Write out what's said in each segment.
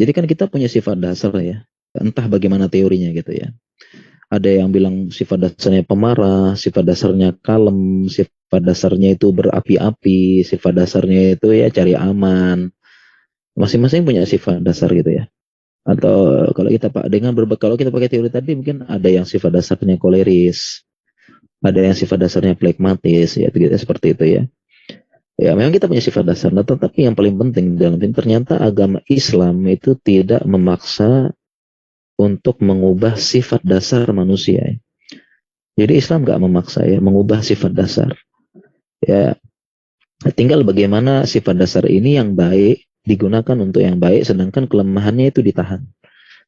Jadi kan kita punya sifat dasar ya. Entah bagaimana teorinya gitu ya. Ada yang bilang sifat dasarnya pemarah, sifat dasarnya kalem, sifat dasarnya itu berapi-api, sifat dasarnya itu ya cari aman. Masing-masing punya sifat dasar gitu ya. Atau kalau kita pak dengan kalau kita pakai teori tadi mungkin ada yang sifat dasarnya koleris, ada yang sifat dasarnya plekmatis, ya gitu, seperti itu ya. Ya memang kita punya sifat dasar, nah, tetapi yang paling penting dalam ini ternyata agama Islam itu tidak memaksa untuk mengubah sifat dasar manusia. Jadi Islam nggak memaksa ya mengubah sifat dasar. Ya tinggal bagaimana sifat dasar ini yang baik digunakan untuk yang baik, sedangkan kelemahannya itu ditahan.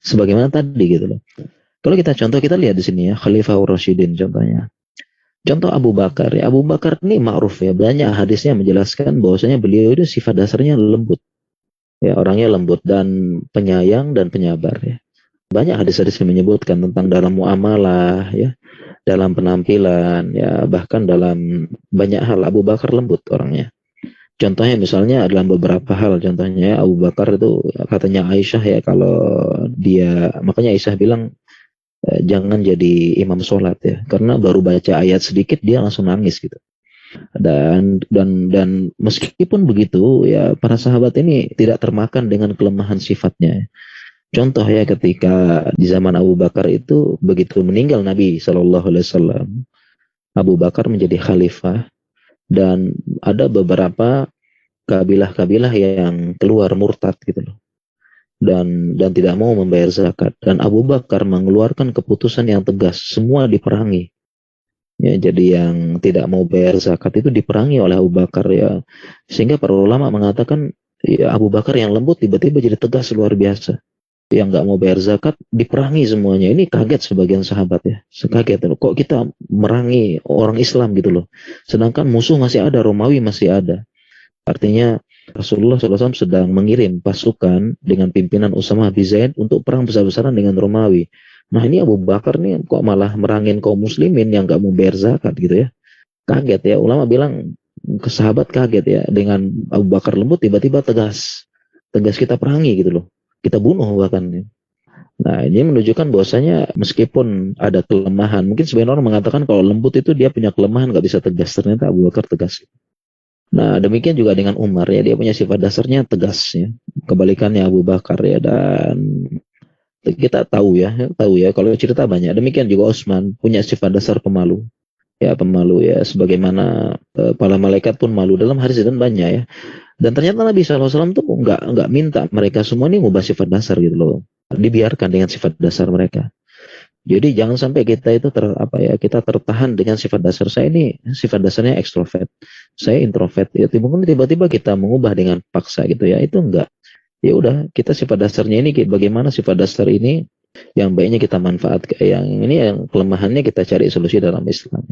Sebagaimana tadi gitu loh. Kalau kita contoh kita lihat di sini ya Khalifah Rasyidin contohnya. Contoh Abu Bakar ya, Abu Bakar ini ma'ruf ya, banyak hadisnya menjelaskan bahwasanya beliau itu sifat dasarnya lembut. Ya, orangnya lembut dan penyayang dan penyabar ya. Banyak hadis-hadis yang menyebutkan tentang dalam muamalah ya, dalam penampilan ya, bahkan dalam banyak hal Abu Bakar lembut orangnya. Contohnya misalnya dalam beberapa hal, contohnya Abu Bakar itu katanya Aisyah ya, kalau dia makanya Aisyah bilang jangan jadi imam sholat ya, karena baru baca ayat sedikit dia langsung nangis gitu. Dan meskipun begitu ya para sahabat ini tidak termakan dengan kelemahan sifatnya. Contoh ya ketika di zaman Abu Bakar itu begitu meninggal Nabi Shallallahu Alaihi Wasallam, Abu Bakar menjadi khalifah dan ada beberapa kabilah-kabilah yang keluar murtad gitu loh, dan tidak mau membayar zakat, dan Abu Bakar mengeluarkan keputusan yang tegas, semua diperangi ya. Jadi yang tidak mau bayar zakat itu diperangi oleh Abu Bakar ya, sehingga para ulama mengatakan ya, Abu Bakar yang lembut tiba-tiba jadi tegas luar biasa. Yang nggak mau bayar zakat diperangi semuanya. Ini kaget sebagian sahabat ya, kaget kok kita merangi orang Islam gitu loh, sedangkan musuh masih ada, Romawi masih ada. Artinya Rasulullah SAW sedang mengirim pasukan dengan pimpinan Usamah bin Zaid untuk perang besar-besaran dengan Romawi. Nah ini Abu Bakar nih kok malah merangin kaum muslimin yang gak mau bayar zakat gitu ya. Kaget ya, ulama bilang ke sahabat kaget ya, dengan Abu Bakar lembut tiba-tiba tegas. Tegas kita perangi gitu loh. Kita bunuh bahkan. Nah ini menunjukkan bahwasanya meskipun ada kelemahan, mungkin sebagian orang mengatakan kalau lembut itu dia punya kelemahan gak bisa tegas. Ternyata Abu Bakar tegas. Nah, demikian juga dengan Umar ya, dia punya sifat dasarnya tegas ya. Kebalikannya Abu Bakar ya, dan kita tahu ya kalau cerita banyak. Demikian juga Utsman punya sifat dasar pemalu. Ya, pemalu ya, sebagaimana para malaikat pun malu, dalam hadis dan banyak ya. Dan ternyata Nabi SAW tuh nggak minta mereka semua ini ngubah sifat dasar gitu loh. Dibiarkan dengan sifat dasar mereka. Jadi jangan sampai kita itu kita tertahan dengan sifat dasar. Saya ini sifat dasarnya ekstrovert, saya introvert ya, mungkin tiba-tiba kita mengubah dengan paksa gitu ya, itu enggak. Ya udah, kita sifat dasarnya ini bagaimana sifat dasar ini yang baiknya kita manfaatkan, yang ini yang kelemahannya kita cari solusi dalam Islam.